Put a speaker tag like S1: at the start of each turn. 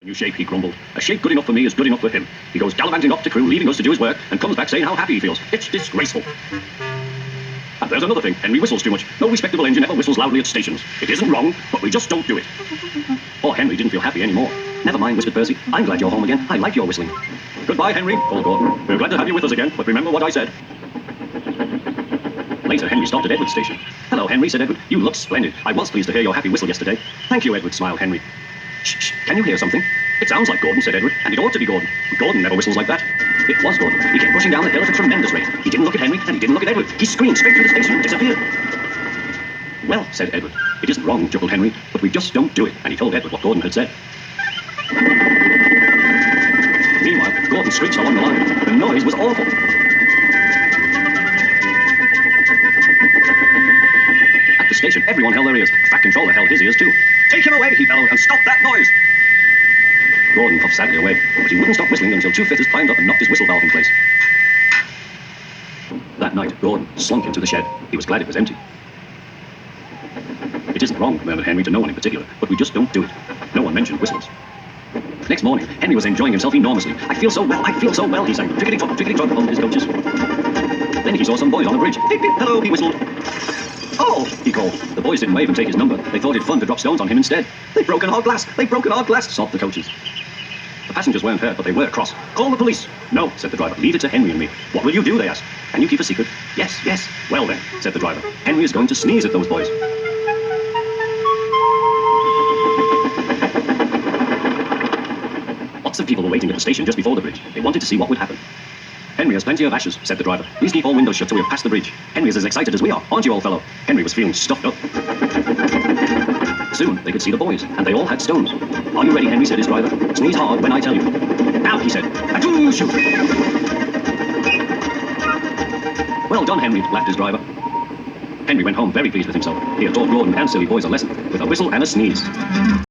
S1: New shape, he grumbled. A shape good enough for me is good enough for him. He goes gallivanting off to crew, leaving us to do his work, and comes back saying how happy he feels. It's disgraceful. And there's another thing. Henry whistles too much. No respectable engine ever whistles loudly at stations. It isn't wrong, but we just don't do it. Poor Henry didn't feel happy anymore. Never mind, whispered Percy. I'm glad you're home again. I like your whistling. Goodbye, Henry, called Gordon. We're glad to have you with us again, but remember what I said. Later, Henry stopped at Edward's station. Hello, Henry, said Edward. You look splendid. I was pleased to hear your happy whistle yesterday. Thank you, Edward, smiled Henry. Shh, can you hear something? It sounds like Gordon, said Edward, and it ought to be Gordon. But Gordon never whistles like that. It was Gordon. He came rushing down the hill at a tremendous rate. He didn't look at Henry, and he didn't look at Edward. He screamed straight through the station and disappeared. Well, said Edward, it isn't wrong, chuckled Henry, but we just don't do it. And he told Edward what Gordon had said. Meanwhile, Gordon screeched along the line. The noise was awful. At the station, everyone held their ears. The Fat Controller held his ears too. Take him away, he bellowed, and stop that noise! Gordon puffed sadly away, but he wouldn't stop whistling until two fitters climbed up and knocked his whistle valve in place. That night, Gordon slunk into the shed. He was glad it was empty. It isn't wrong, murmured Henry to no one in particular, but we just don't do it. No one mentioned whistles. Next morning, Henry was enjoying himself enormously. I feel so well, he sang. Trickety-trot on his coaches. Then he saw some boys on the bridge. Beep, beep, hello, he whistled. Oh, he called. The boys didn't wave and take his number. They thought it fun to drop stones on him instead. They've broken our glass, sobbed the coaches. The passengers weren't hurt, but they were cross. Call the police. No, said the driver. Leave it to Henry and me. What will you do, they asked. Can you keep a secret? Yes. Well then, said the driver. Henry is going to sneeze at those boys. Lots of people were waiting at the station just before the bridge. They wanted to see what would happen. Henry has plenty of ashes, said the driver. Please keep all windows shut till we have passed the bridge. Henry is as excited as we are, aren't you, old fellow? Henry was feeling stuffed up. Soon, they could see the boys, and they all had stones. Are you ready, Henry, said his driver. Sneeze hard when I tell you. Now, he said. Achoo, shoot! Well done, Henry, laughed his driver. Henry went home very pleased with himself. He had taught Gordon and silly boys a lesson, with a whistle and a sneeze.